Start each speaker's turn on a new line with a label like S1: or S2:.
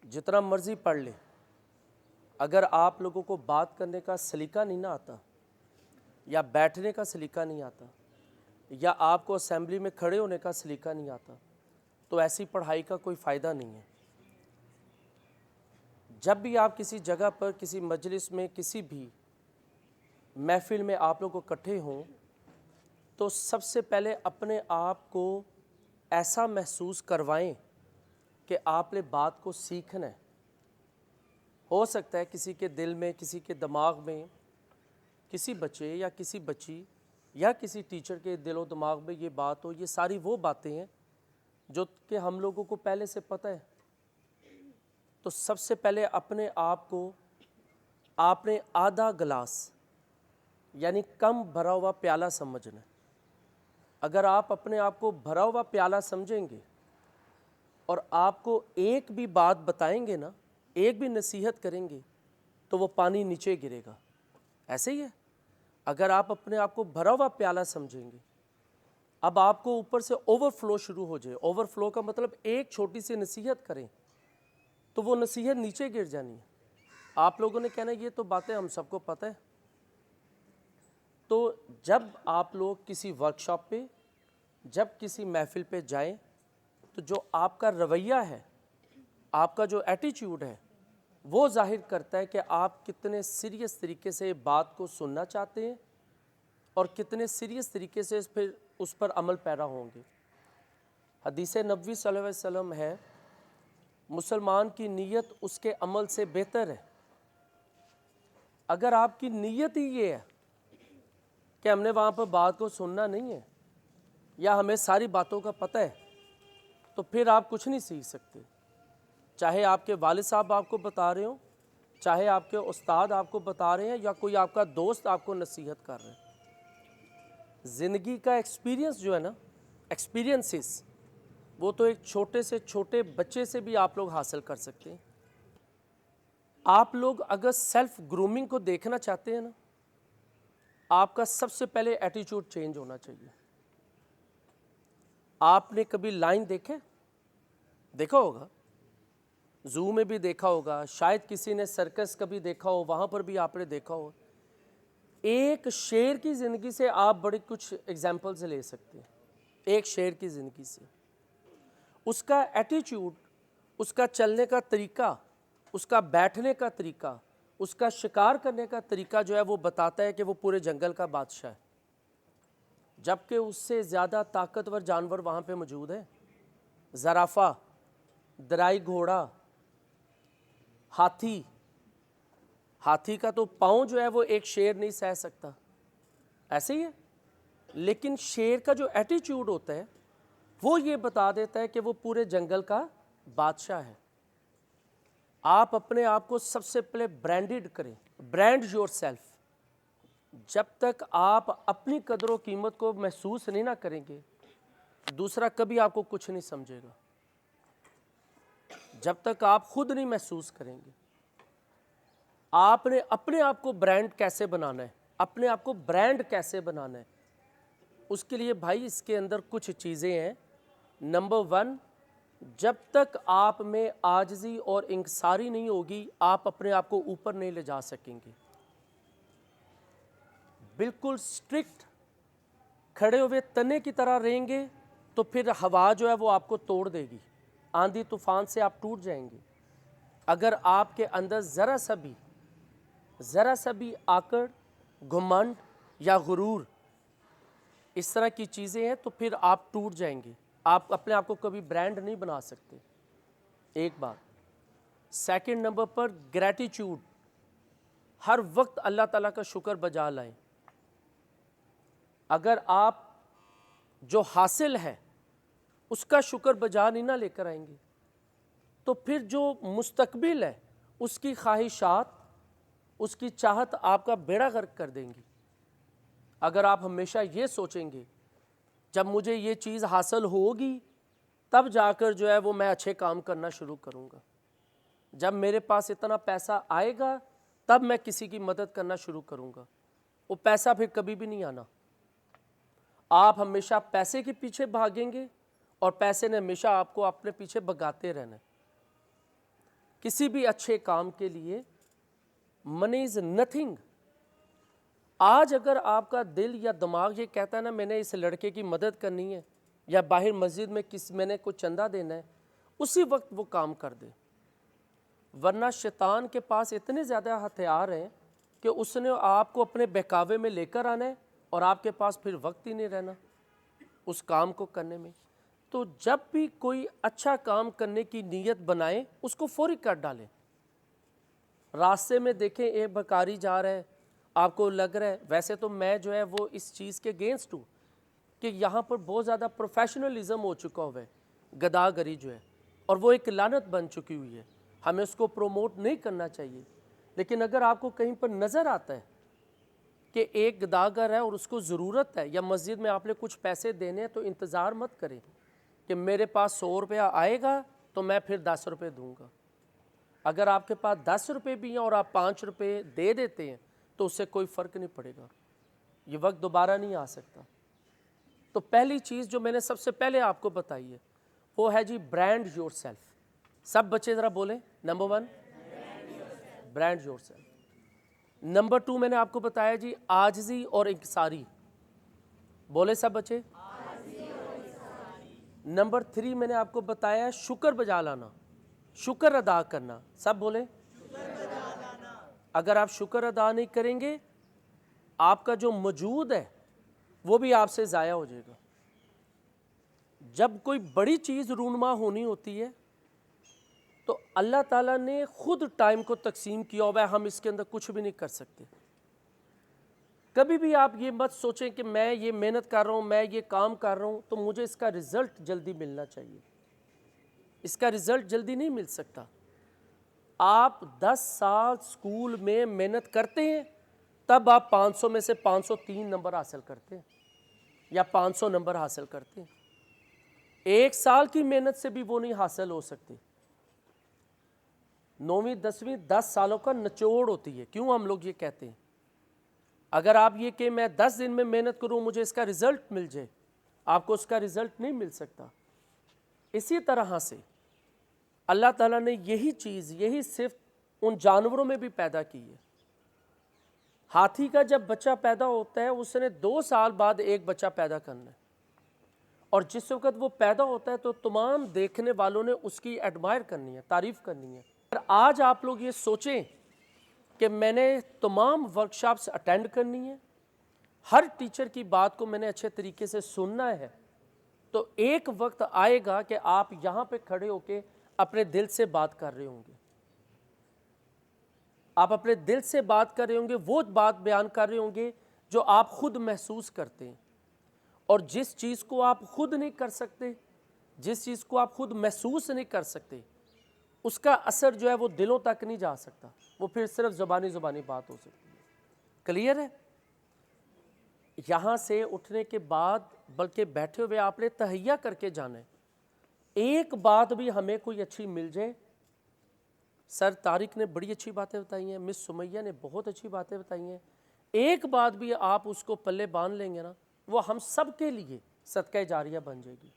S1: جتنا مرضی پڑھ لیں، اگر آپ لوگوں کو بات کرنے کا سلیقہ نہیں نہ آتا، یا بیٹھنے کا سلیقہ نہیں آتا، یا آپ کو اسمبلی میں کھڑے ہونے کا سلیقہ نہیں آتا، تو ایسی پڑھائی کا کوئی فائدہ نہیں ہے۔ جب بھی آپ کسی جگہ پر، کسی مجلس میں، کسی بھی محفل میں آپ لوگ اکٹھے ہوں، تو سب سے پہلے اپنے آپ کو ایسا محسوس کروائیں کہ آپ نے بات کو سیکھنا ہے۔ ہو سکتا ہے کسی کے دل میں، کسی کے دماغ میں، کسی بچے یا کسی بچی یا کسی ٹیچر کے دل و دماغ میں یہ بات ہو۔ یہ ساری وہ باتیں ہیں جو کہ ہم لوگوں کو پہلے سے پتہ ہے۔ تو سب سے پہلے اپنے آپ کو آپ نے آدھا گلاس یعنی کم بھرا ہوا پیالہ سمجھنا ہے۔ اگر آپ اپنے آپ کو بھرا ہوا پیالہ سمجھیں گے اور آپ کو ایک بھی بات بتائیں گے نا، ایک بھی نصیحت کریں گے، تو وہ پانی نیچے گرے گا۔ ایسے ہی ہے، اگر آپ اپنے آپ کو بھرا ہوا پیالہ سمجھیں گے، اب آپ کو اوپر سے اوور فلو شروع ہو جائے۔ اوور فلو کا مطلب ایک چھوٹی سی نصیحت کریں تو وہ نصیحت نیچے گر جانی ہے۔ آپ لوگوں نے کہنا یہ تو باتیں ہم سب کو پتہ ہے۔ تو جب آپ لوگ کسی ورکشاپ پہ، جب کسی محفل پہ جائیں، تو جو آپ کا رویہ ہے، آپ کا جو ایٹیچیوڈ ہے، وہ ظاہر کرتا ہے کہ آپ کتنے سیریس طریقے سے بات کو سننا چاہتے ہیں اور کتنے سیریس طریقے سے پھر اس پر عمل پیرا ہوں گے۔ حدیث نبوی صلی اللہ علیہ وسلم ہے، مسلمان کی نیت اس کے عمل سے بہتر ہے۔ اگر آپ کی نیت ہی یہ ہے کہ ہم نے وہاں پر بات کو سننا نہیں ہے، یا ہمیں ساری باتوں کا پتہ ہے، تو پھر آپ کچھ نہیں سیکھ سکتے۔ چاہے آپ کے والد صاحب آپ کو بتا رہے ہوں، چاہے آپ کے استاد آپ کو بتا رہے ہیں، یا کوئی آپ کا دوست آپ کو نصیحت کر رہے ہیں۔ زندگی کا ایکسپیرینس جو ہے نا، ایکسپیرینسز، وہ تو ایک چھوٹے سے چھوٹے بچے سے بھی آپ لوگ حاصل کر سکتے ہیں۔ آپ لوگ اگر سیلف گرومنگ کو دیکھنا چاہتے ہیں نا، آپ کا سب سے پہلے ایٹیچیوڈ چینج ہونا چاہیے۔ آپ نے کبھی لائن دیکھا ہوگا، زو میں بھی دیکھا ہوگا، شاید کسی نے سرکس کبھی دیکھا ہو، وہاں پر بھی آپ نے دیکھا ہو۔ ایک شیر کی زندگی سے آپ بڑے کچھ ایگزامپلز لے سکتے ہیں۔ ایک شیر کی زندگی سے اس کا ایٹیچیوڈ، اس کا چلنے کا طریقہ، اس کا بیٹھنے کا طریقہ، اس کا شکار کرنے کا طریقہ جو ہے وہ بتاتا ہے کہ وہ پورے جنگل کا بادشاہ ہے، جبکہ اس سے زیادہ طاقتور جانور وہاں پہ موجود ہیں۔ زرافہ، درائی گھوڑا، ہاتھی کا تو پاؤں جو ہے وہ ایک شیر نہیں سہ سکتا، ایسے ہی ہے۔ لیکن شیر کا جو ایٹیچیوڈ ہوتا ہے وہ یہ بتا دیتا ہے کہ وہ پورے جنگل کا بادشاہ ہے۔ آپ اپنے آپ کو سب سے پہلے برانڈڈ کریں، برانڈ یور سیلف۔ جب تک آپ اپنی قدر و قیمت کو محسوس نہیں نہ کریں گے، دوسرا کبھی آپ کو کچھ نہیں سمجھے گا۔ جب تک آپ خود نہیں محسوس کریں گے، آپ نے اپنے آپ کو برانڈ کیسے بنانا ہے، اپنے آپ کو برانڈ کیسے بنانا ہے، اس کے لیے بھائی اس کے اندر کچھ چیزیں ہیں۔ نمبر 1، جب تک آپ میں عاجزی اور انکساری نہیں ہوگی، آپ اپنے آپ کو اوپر نہیں لے جا سکیں گے۔ بالکل سٹرکٹ کھڑے ہوئے تنے کی طرح رہیں گے تو پھر ہوا جو ہے وہ آپ کو توڑ دے گی، آندھی طوفان سے آپ ٹوٹ جائیں گے۔ اگر آپ کے اندر ذرا سا بھی آکڑ، گھمنڈ یا غرور، اس طرح کی چیزیں ہیں، تو پھر آپ ٹوٹ جائیں گے۔ آپ اپنے آپ کو کبھی برانڈ نہیں بنا سکتے، ایک بات۔ سیکنڈ نمبر پر گریٹیچیوڈ، ہر وقت اللہ تعالیٰ کا شکر بجا لائیں۔ اگر آپ جو حاصل ہے اس کا شکر بجا نہیں نہ لے کر آئیں گے، تو پھر جو مستقبل ہے اس کی خواہشات، اس کی چاہت آپ کا بیڑا غرق کر دیں گی۔ اگر آپ ہمیشہ یہ سوچیں گے جب مجھے یہ چیز حاصل ہوگی تب جا کر جو ہے وہ میں اچھے کام کرنا شروع کروں گا، جب میرے پاس اتنا پیسہ آئے گا تب میں کسی کی مدد کرنا شروع کروں گا، وہ پیسہ پھر کبھی بھی نہیں آنا۔ آپ ہمیشہ پیسے کے پیچھے بھاگیں گے اور پیسے نے ہمیشہ آپ کو اپنے پیچھے بھگاتے رہنا ہے۔ کسی بھی اچھے کام کے لیے منی از نتھنگ. آج اگر آپ کا دل یا دماغ یہ کہتا ہے نا میں نے اس لڑکے کی مدد کرنی ہے یا باہر مسجد میں میں نے کوئی چندہ دینا ہے, اسی وقت وہ کام کر دے. ورنہ شیطان کے پاس اتنے زیادہ ہتھیار ہیں کہ اس نے آپ کو اپنے بہکاوے میں لے کر آنا ہے اور آپ کے پاس پھر وقت ہی نہیں رہنا اس کام کو کرنے میں. تو جب بھی کوئی اچھا کام کرنے کی نیت بنائیں اس کو فوری کر ڈالیں. راستے میں دیکھیں ایک بھکاری جا رہا ہے, آپ کو لگ رہا ہے, ویسے تو میں جو ہے وہ اس چیز کے اگینسٹ ہوں کہ یہاں پر بہت زیادہ پروفیشنلزم ہو چکا ہوا ہے, گداگری جو ہے, اور وہ ایک لعنت بن چکی ہوئی ہے. ہمیں اس کو پروموٹ نہیں کرنا چاہیے. لیکن اگر آپ کو کہیں پر نظر آتا ہے کہ ایک گداگر ہے اور اس کو ضرورت ہے, یا مسجد میں آپ نے کچھ پیسے دینے ہیں, تو انتظار مت کریں کہ میرے پاس 100 روپیہ آئے گا تو میں پھر 10 روپے دوں گا. اگر آپ کے پاس 10 روپے بھی ہیں اور آپ 5 روپے دے دیتے ہیں تو اس سے کوئی فرق نہیں پڑے گا, یہ وقت دوبارہ نہیں آ سکتا. تو پہلی چیز جو میں نے سب سے پہلے آپ کو بتائی ہے وہ ہے جی برانڈ یور سیلف. سب بچے ذرا بولیں, number 1 brand your self. Number 2 میں نے آپ کو بتایا جی عاجزی اور انکساری. بولے سب بچے. نمبر 3 میں نے آپ کو بتایا شکر بجا لانا, شکر ادا کرنا. سب بولیں. اگر آپ شکر ادا نہیں کریں گے آپ کا جو موجود ہے وہ بھی آپ سے ضائع ہو جائے گا. جب کوئی بڑی چیز رونما ہونی ہوتی ہے تو اللہ تعالیٰ نے خود ٹائم کو تقسیم کیا ہوا ہے, ہم اس کے اندر کچھ بھی نہیں کر سکتے. کبھی بھی آپ یہ مت سوچیں کہ میں یہ محنت کر رہا ہوں, میں یہ کام کر رہا ہوں تو مجھے اس کا رزلٹ جلدی ملنا چاہیے. اس کا رزلٹ جلدی نہیں مل سکتا. آپ 10 سال سکول میں محنت کرتے ہیں تب آپ 500 میں سے 503 نمبر حاصل کرتے ہیں یا 500 نمبر حاصل کرتے ہیں. 1 سال کی محنت سے بھی وہ نہیں حاصل ہو سکتے. 9ویں 10ویں 10 سالوں کا نچوڑ ہوتی ہے. کیوں ہم لوگ یہ کہتے ہیں؟ اگر آپ یہ کہ میں 10 دن میں محنت کروں مجھے اس کا رزلٹ مل جائے, آپ کو اس کا رزلٹ نہیں مل سکتا. اسی طرح سے اللہ تعالیٰ نے یہی چیز, یہی صفت ان جانوروں میں بھی پیدا کی ہے. ہاتھی کا جب بچہ پیدا ہوتا ہے اس نے 2 سال بعد ایک بچہ پیدا کرنا ہے, اور جس وقت وہ پیدا ہوتا ہے تو تمام دیکھنے والوں نے اس کی ایڈمائر کرنی ہے, تعریف کرنی ہے. اور آج آپ لوگ یہ سوچیں کہ میں نے تمام ورکشاپس اٹینڈ کرنی ہے, ہر ٹیچر کی بات کو میں نے اچھے طریقے سے سننا ہے, تو ایک وقت آئے گا کہ آپ یہاں پہ کھڑے ہو کے اپنے دل سے بات کر رہے ہوں گے. آپ اپنے دل سے بات کر رہے ہوں گے, وہ بات بیان کر رہے ہوں گے جو آپ خود محسوس کرتے ہیں. اور جس چیز کو آپ خود نہیں کر سکتے, جس چیز کو آپ خود محسوس نہیں کر سکتے, اس کا اثر جو ہے وہ دلوں تک نہیں جا سکتا, وہ پھر صرف زبانی بات ہو سکتی ہے. کلیئر ہے؟ یہاں سے اٹھنے کے بعد بلکہ بیٹھے ہوئے آپ نے تہیہ کر کے جانا ہے. ایک بات بھی ہمیں کوئی اچھی مل جائے, سر طارق نے بڑی اچھی باتیں بتائی ہیں, مس سمیہ نے بہت اچھی باتیں بتائی ہیں, ایک بات بھی آپ اس کو پلے باندھ لیں گے نا, وہ ہم سب کے لیے صدقہ جاریہ بن جائے گی.